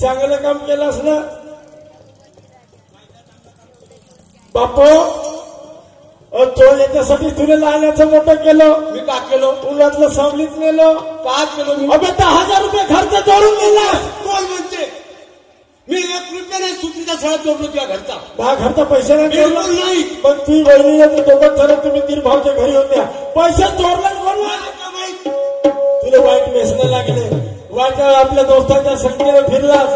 चांगलं काम केलंस ना बापू. तो याच्यासाठी तुला लहानाचं मोठं केलं. मी का केलो? उन्हातलं सावलीत नेलं. का केलो मी? अबे 10,000 रुपये खर्च जोडून गेलास. कोण म्हणते? मी 1 रुपया नाही सुट्टीचा सळा जोडलो तुझ्या घरचा. दहा घरचा पैसे नाही बिलकुल जोडला नाही. पण ती बहिणीला तू दोघं झालं तुम्ही 3 भाऊच्या घरी होत्या. पैसे जोडला कोण? मला का माहित? तुला वाईट व्यसन लागले. वाईट आपल्या दोस्तांच्या संख्येने फिरलास.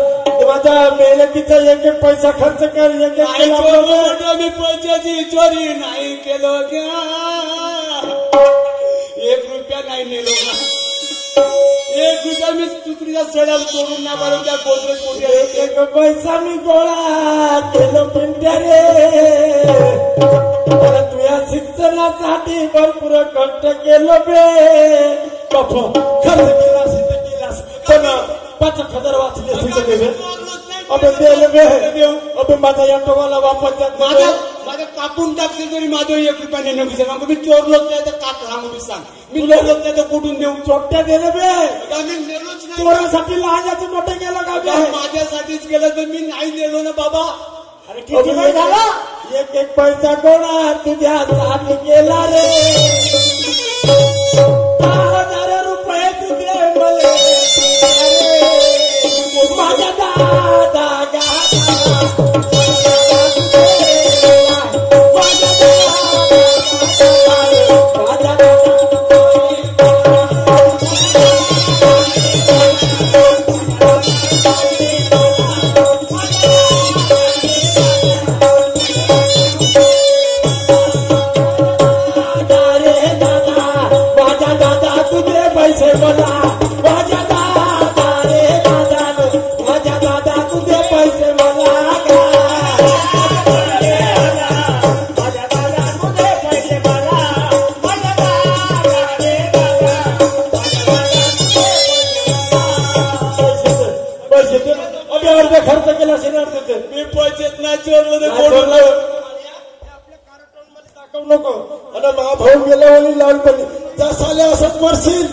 माझ्या मेहनतीचा एक एक पैसा खर्च कर. एक एक नाही केलं मी पैशाची चोरी नाही केलं का? 1 रुपया नाही नेलो ना. 1 रुपया मी सुत्रीच्या सड्याला चोरून ना बरं त्या गोदरेज मोठ्या. एक पैसा मी गोळा केलं पिंट्या रे. तुझ्या शिक्षणासाठी भरपूर कष्ट केलं बे बापू. खर्च केलास केलास पण 5,000 वाचले असेल. अबे दिले बे. अबे माझा या टोकाला वापस माझं कापून टाकले तरी माझं 1 रुपया नाही विचार. मग मी चोरलोच नाही तर का सांगू मी सांग. मी चोरलोच नाही तर कुठून देऊ? चोट्या दिले बे. मी नेलोच नाही. चोरासाठी लहानाचं मोठं केलं का बे? माझ्यासाठीच केलं तर मी नाही नेलो ना बाबा. अरे किती वेळ झाला? एक एक पैसा गोळा तुझ्यासाठी केला रे. 10,000 रुपये तुझे मला माझ्या दादा खर्च केला मी पैसेच नाही चोरलं. दाखवू नको. आणि मा भाऊ गेला आणि लहानपणी जसाले असंच मरशील.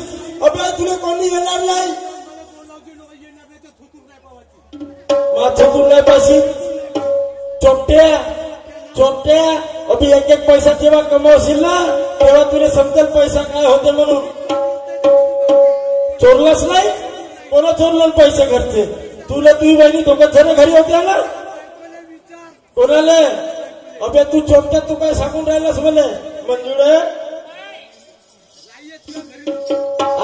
अबे तुला कोणी येणार नाही. माझं नाही पाशी चोट्या चोट्या. अभि एक एक पैसा जेव्हा कमवशील ना तेव्हा तुला समजेल पैसा काय होते म्हणून. चोरलाच नाही. कोणा चोरलं पैसे घरचे? तुला तुझी बहिणी दोघं जण घरी होत्या ना. कोणाला? अबे तू चोट्यात तू काय सांगून राहिलास मला मंजुळे?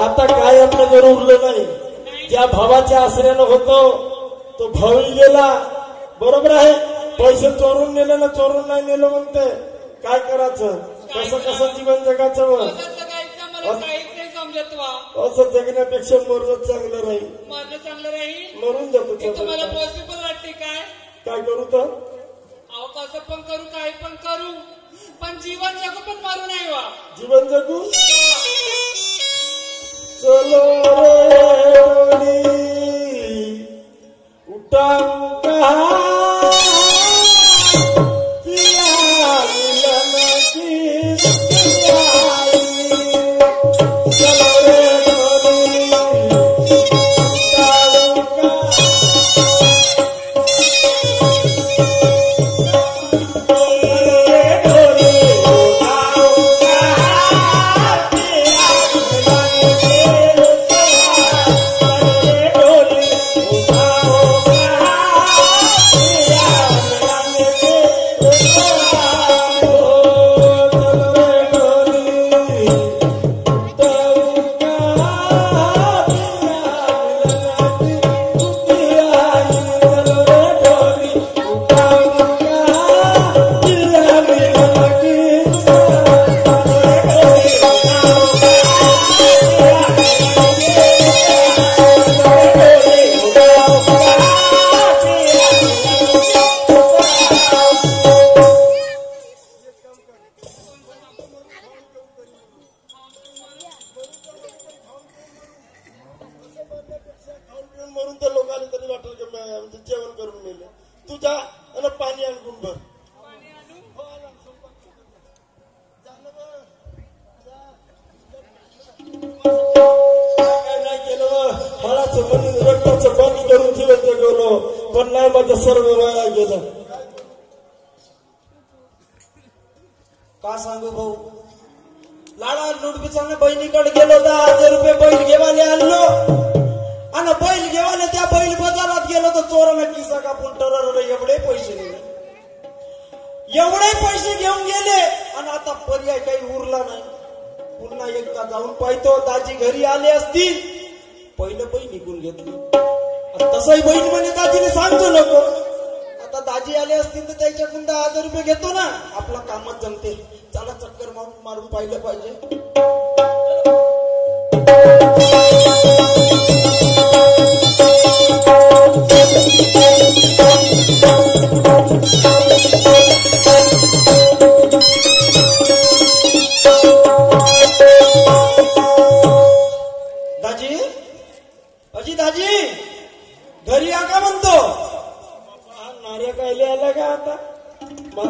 आता काय आपलं जर उरलं नाही. ज्या भावाच्या आश्रयानं होतो तो भाऊही गेला. बरोबर आहे. पैसे चोरून नेले ना चोरून नाही नेलं म्हणते. काय करायचं? कसं जीवन जगाचं? असं जगण्यापेक्षा मरणं चांगलं राहील. मरणं चांगलं राहील. मरून जातो. तुम्हाला पॉसिबल वाटते काय? काय करू तर? अहो कसं पण करू काही पण करू पण जीवन जगू पण मारू नाही वा. जीवन जगू. चलो रे उठाऊ कहा रक्ताचं पाणी करून जीवन जगवलं. पण नाही माझं सर्व वाया गेलं. का सांगू भाऊ, लाडा लुडबिचाने बहिणीकडे गेलो 10,000 रुपये बैल घेवाले आणलो आणि बैल घेवाले त्या बैल बाजारात गेलो तर चोरानं किस्सा कापून ठरवलं एवढे पैसे दिले, एवढे पैसे घेऊन गेले आणि आता पर्याय काही उरला नाही. पुन्हा एकदा जाऊन पाहतो दाजी घरी आले असतील, पहिलं बैल निघून घेतलं. तसंही बहीण म्हणे दाजीने सांगतो नको, आता दाजी आले असतील तर त्याच्याकडून 10,000 रुपये घेतो ना, आपला कामच जमते. चला चक्कर मारून पाहिलं पाहिजे. दाजी, अजी दाजी घरी या का म्हणतो? नार्या कायले आला का आता?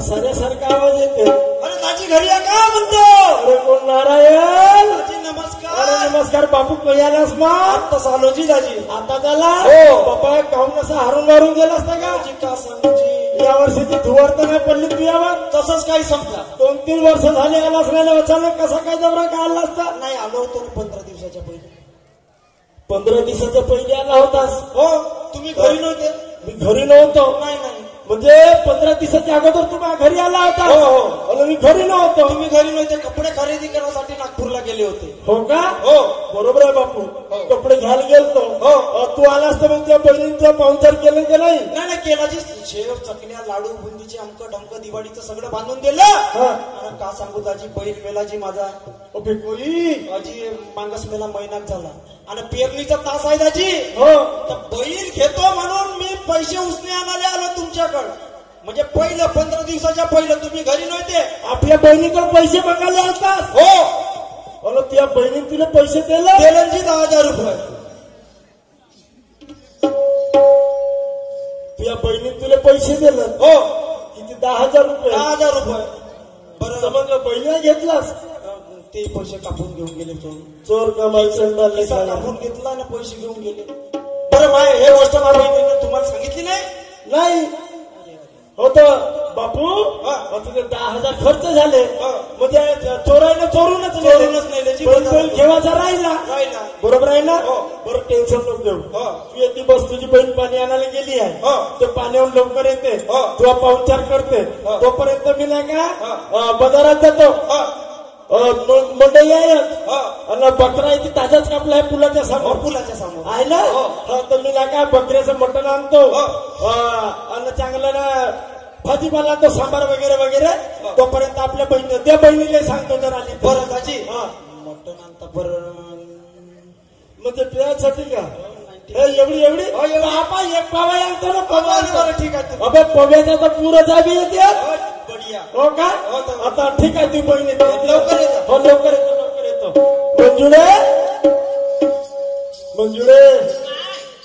साऱ्यासारखा आवाज येते. अरे दाजी घरी या का म्हणतो? अरे कोण नारायण? दाजी नमस्कार. अरे नमस्कार बापू, कधी आलास मग? आता चालो जी दाजी. आता झाला? हो. बापा काहून असं हारून मारून गेला असता का? दाजी का सांगू जी, या वर्षीची धुवार तर नाही पडली तुझ्यावर? तसंच काही संपला. 2-3 वर्ष झाले आलास नाही, अचानक कसा काय जबरा का आला असता? नाही आलो होतो 15 दिवसाच्या पहिले. 15 दिवसाच्या पहिले आला होतास? हो. तुम्ही घरी नव्हते? मी घरी नव्हतो. नाही नाही. म्हणजे 15 दिवसाच्या अगोदर तू माझ्या घरी आला होता? हो हो. अरे मी घरी नव्हतो. तुम्ही घरी नव्हते, कपडे खरेदी करण्यासाठी नागपूरला गेले होते. हो का? हो. बरोबर आहे बापू, कपडे घ्यायला गेलतो. हो. तू आलास तर मग त्या बहिणीचं पाहुणचार केलं की नाही? नाही केला जी. शेव, चकल्या, लाडू, बुंदीचे अमक ढमक दिवाळीचं सगळं बांधून दिलं. आणि का सांगू दाजी, बैल मेला जी माझा. अजी मांगस मेला महिनाच झाला आणि पेरणीचा तास आहे दाजी. हो. तर बैल घेतो म्हणून मी पैसे उसने आणायला आलो तुमच्याकडे. म्हणजे पहिलं 15 दिवसाच्या पहिलं तुम्ही घरी नव्हते. आपल्या बहिणीकडे पैसे बघायला आलतास? हो. अरे त्या बहिणीने तुला पैसे दिले? तेलंजी 10,000 रुपये. तुझ्या बहिणीने तुला पैसे दिले? हो. किती? 10,000 रुपये? 10,000 रुपये. बरं मग बहिणीने घेतलास? ते पैसे कापून घेऊन गेले चोर. चोर कमाई संडाल पैसा कापून घेतला ना, पैसे घेऊन गेले. बरं माय हे गोष्ट माझ्या बहिणीने तुम्हाला सांगितली नाही? नाही होत बापू. तुझे 10,000 खर्च झाले. म्हणजे चोरायला चोरूनच नाही. बैल घेवायचा राहिला. बरोबर आहे ना? बरं टेन्शन नको घेऊ. तू येते बस, तुझी बहीण पाणी आणायला गेली आहे, ते पाण्याहून लवकर येते, तुला पाहुणचार करते. तोपर्यंत मी नाही का बाजारात जातो. मंडई आहे आणि बकरा इथे ताजाच कापला आहे पुलाच्या समोर. पुलाच्या समोर आहे ना? तर मी नाही का बकऱ्याचं मटण आणतो आणि चांगलं ना भाजीपाला तो सांबार वगैरे वगैरे. तोपर्यंत आपल्या बहिणी, त्या बहिणीला सांगतो जर आली. बरं दाजी मटण आणता. बरं म्हणजे तुझ्यासाठी का? एवढी बापा एक पावा आणतो ना. बरं ठीक आहे. अबे पव्याचा तर पुरं जाबी येते. बढिया. हो का? आता ठीक आहे, ती बहिणी लवकर येतो. हो लवकर येतो. मंजुळे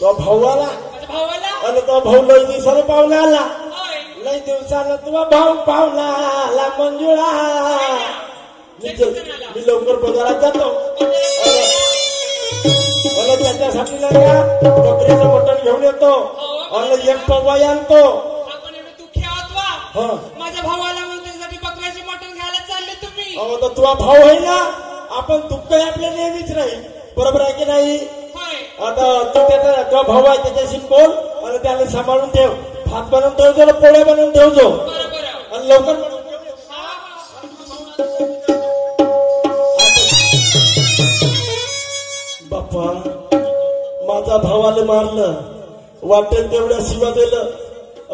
तो भाऊ आला. माझ्या भावाला आणि तो भाऊ लई दिवसाला पाहुणा आला. होय. लई दिवसाला तुझा भाऊ पाहुणा आला मंजुळा. मी लवकर बाजारात जातो आणि त्याच्यासाठी नाही का बकरीचं मटण घेऊन येतो आणि एक पवाई आणतो. आपण एवढे दुःखी आहोत वा. हा. माझ्या भावाला म्हणून त्याच्यासाठी बकऱ्याचे मटण घ्यायला चालले तुम्ही. अहो तर तुझा भाऊ आहे ना, आपण दुःख आपल्या नेहमीच राहील. बरोबर आहे की नाही? होय. आता तू त्याचा जो भाऊ आहे त्याच्याशी बोल आणि त्याला सांभाळून ठेव. भात बनवून ठेवतो, पोळ्या बनवून ठेवतो बरं. आणि लवकर बनवून ठेव. बाप्पा, माझा भावाला मारलं, वाटेल तेवढ्या शिवा दिलं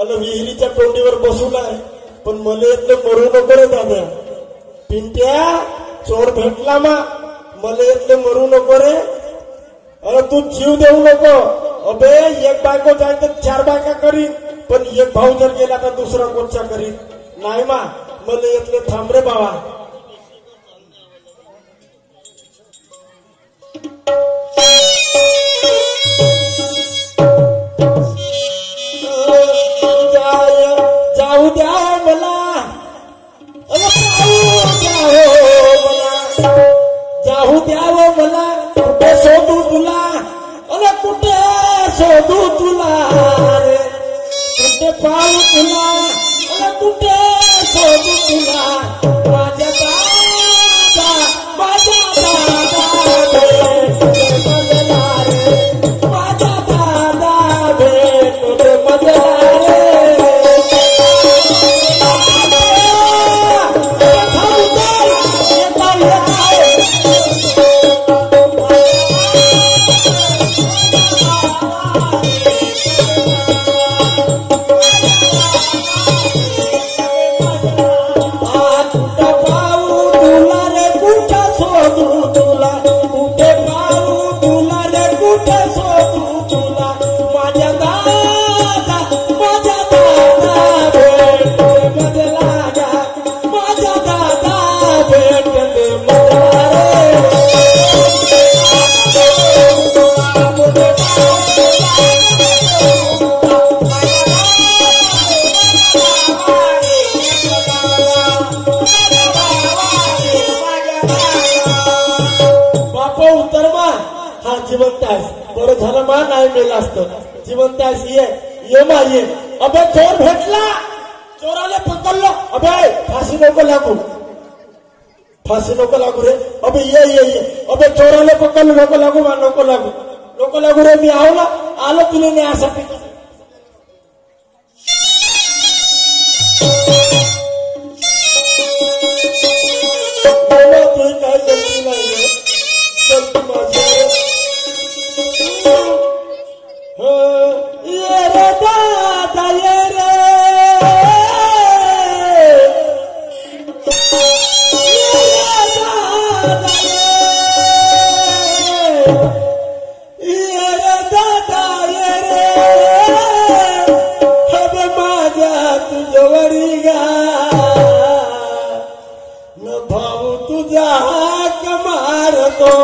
आणि विहिरीच्या तोंडीवर बसवलाय. पण मला येतलं मरू नको रे दादा. पिंट्या चोर भेटला मला येतलं मरू नको रे. अरे तू जीव देऊ नको. अबे एक बायको जाय तर 4 बायका करीन, पण एक भाऊ जर गेला तर दुसरा कोणचा करीन. नाही मला येतले थांब रे बाबा. जाऊ द्या मला, जाऊ द्यावं मला. कुठे शोधू तुला, अरे कुठे शोधू तुला रे. पाहू तुला अरे कुठे शोधू तुला माझ्या दादा माझ्या दादा भेट मजला रे माझ्या दादा भेट मजला रे जिवंत आहेस बरं झालं मा नाही मेलं असतं जिवंत आहेस ये मा ये अबे चोर भेटला चोराला पकडलो अबे फाशी नको लागू रे अबे ये अबे चोराला पकडलो नको लागू रे मी आलो तुला न्यायासाठी तुझी काय गलती नाही गलती माझी ये रे दादा ये रे दादा ये रे अबे माझ्या तुझ्या वरी गा न भाऊ तुझा हाक मारतो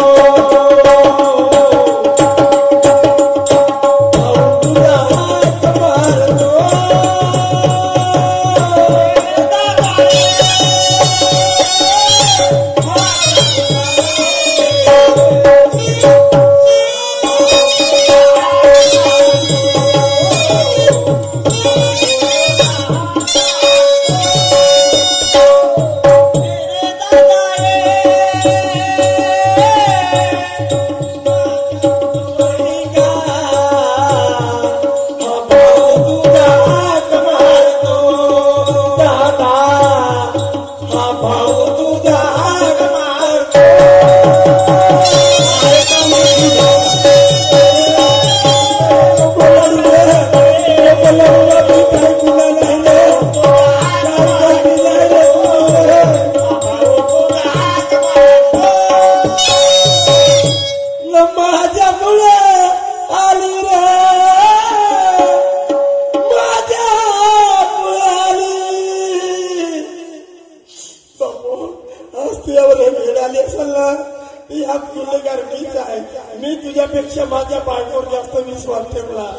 मी तुझ्यापेक्षा माझ्या बायकोवर जास्त विश्वास ठेवला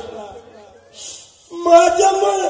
माझ्यामुळे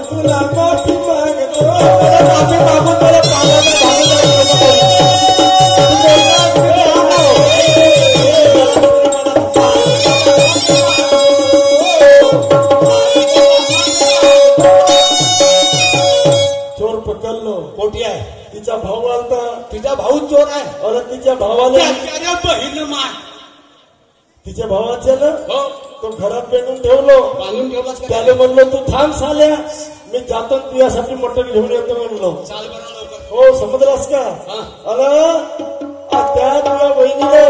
तुला चाललो. कोठी आहे तिचा भाऊ आलता. तिचा भाऊ चोर आहे. अरे तिच्या भावाने त्याच्या बहीण माय तिच्या भावाच्या ना हो तो घरात पेटून ठेवलो. बांधून ठेवलाच का? त्याला म्हणलो तू थांब साल्या, मी जातो तुझ्यासाठी मटण घेऊन येतो म्हणलो. चाल बरं लवकर. हो समजलास का? हा. अरे त्या तुझ्या बहिणीला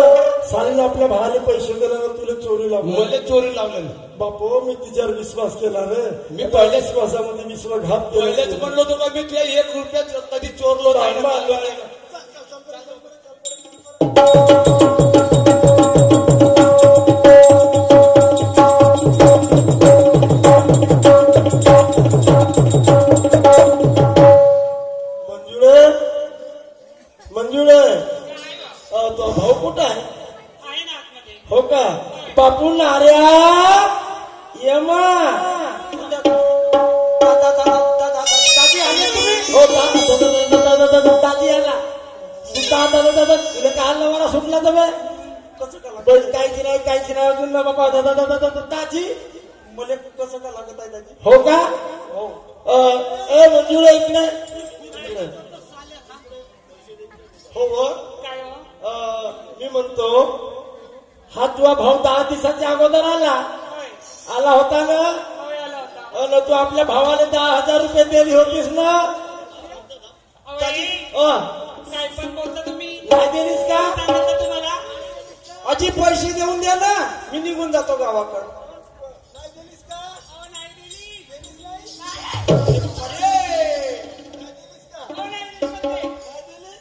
सालीला आपल्या भावाने पैसे दिले ना तुला चोरी लागली. मला चोरी लावलं बापो मी तिच्यावर विश्वास केला रे. मी पहिल्या विश्वासामध्ये विश्वासघात पहिलेच केला. म्हणलो होतो का मी तुला 1 रुपयात कधी चोरलो नाही. मंजुळे मंजुळे तो भाऊ कुठं आहे? आहे ना आतमध्ये. हो का? बापू नार्या यमा दादी आले तुम्ही? हो दादी आला. तुला काल मला सुटला तर कसं का लागत? बस काहीची नाही अजून ना बाबा. दादी मला कसं का लागत आहे दादी? हो का? हो ए मंजुळे इकडे हो हो. काय हो? मी म्हणतो हा तुझा भाऊ 10 दिवसाच्या अगोदर आला होता ना. होय, आला होता. अन तू आपल्या भावाला 10,000 रुपये दिली होतीस ना. अहो, काय पण बोलता तुम्ही? नाही दिलीस का? सांगितलं तुम्हाला. आजी पैसे देऊन द्या ना, मी निघून जातो गावाकडे. अहो, नाही दिली. अहो, नाही दिली म्हणते.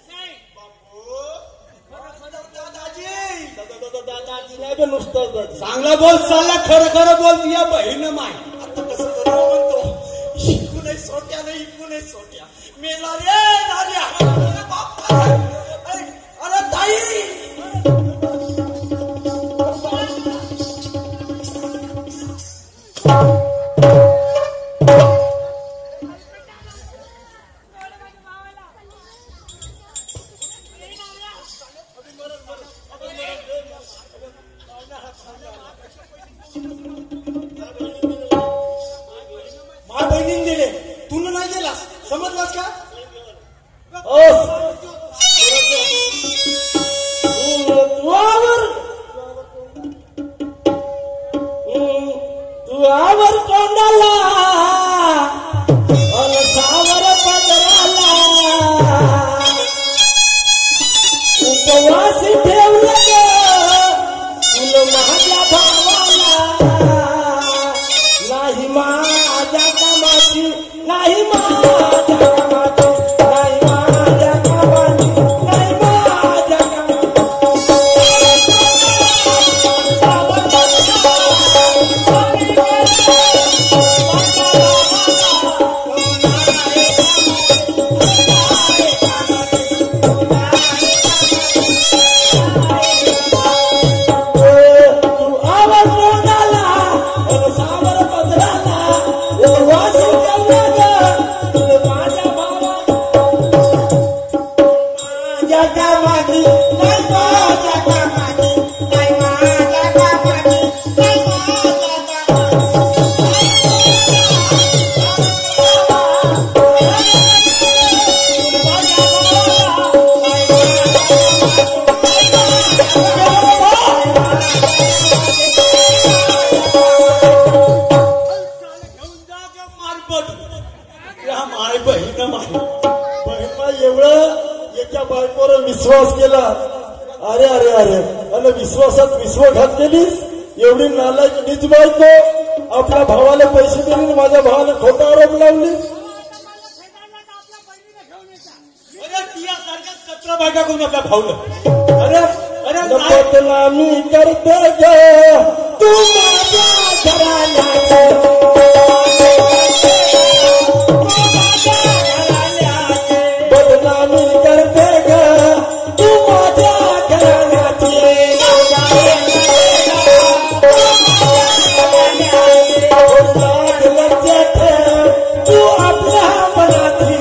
नाही. दादी नाही बे नुसतं दादी. चांगला बोल चालला, खरं खरं बोल. या बहीण माय आता कसं करू म्हणतो. इकूनही सोट्या नाही इकूनही सोट्या मेला रे नार्या. अरे बापा, अरे ताई माझ्या बहिणीने दिले, तू नाही दिलास. समजलास का? तुझ्यावर तोंडाला सावर पदराला उपवास ठेवलं तुला माझ्या भावाला. नाही माझ्या कामाची नाही माझ्या कामाची नाही माझ्या कामाची नाही माझ्या तू आवाज तोंडाला सावर पदराला उपवास ठेवलं तुला माझ्या भावाला. माझ्या कामाची नाही माझ्या कामाची नाही माझ्या कामाची नाही माझ्या माय बहीण माय बहिणा एवढं याच्या बायकोवर विश्वास केला. अरे अरे अरे आणि विश्वासात विश्वासघात केलीस. एवढी नालायक नीच बायको आपल्या भावाला पैसे दिले, माझ्या भावाला खोटा आरोप लावली. अरे तुझ्यासारख्या 17 बायका करून आपल्या भाऊलं. अरे अरे नाही. बदनामी करते गे तू माझ्या घराण्याची. बदनामी करते ग तू माझ्या घराण्याची. लाज लज्जा ठेव तू आपल्या मनाची.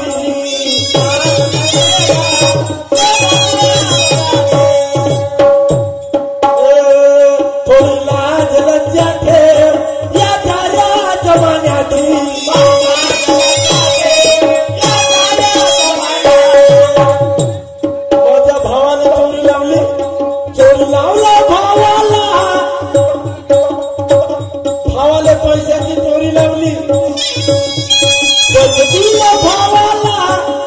थोडी लाज लज्जा ठेव या दिला भावाला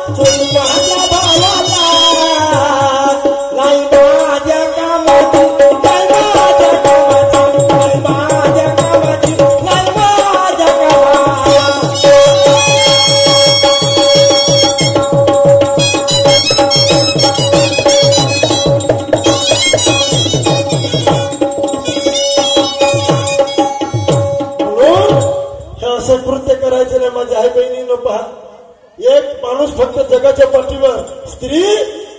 चोर माझ्या भावाला नाही माझ्या कामाची नाही माझ्या कामाची नाही माझ्या कामाची नाही माझ्या कामाची असं कृत्य करायचं नाही माझ्या आई बहिणीनं पहा एक माणूस फक्त जगाच्या पाठीवर स्त्री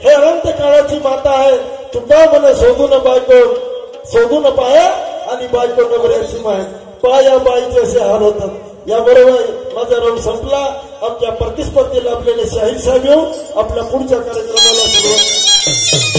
हे अनंत काळाची माता आहे तुका म्हणे शोधू न बायको शोधू न पाया आणि बायको नवऱ्याची माय पाया बाईचे असे हाल होतात याबरोबर माझा राऊंड संपला आमच्या प्रतिस्पर्धीला आपल्याला शाहीर साहेब येऊ आपल्या पुढच्या कार्यक्रमाला सुरुवात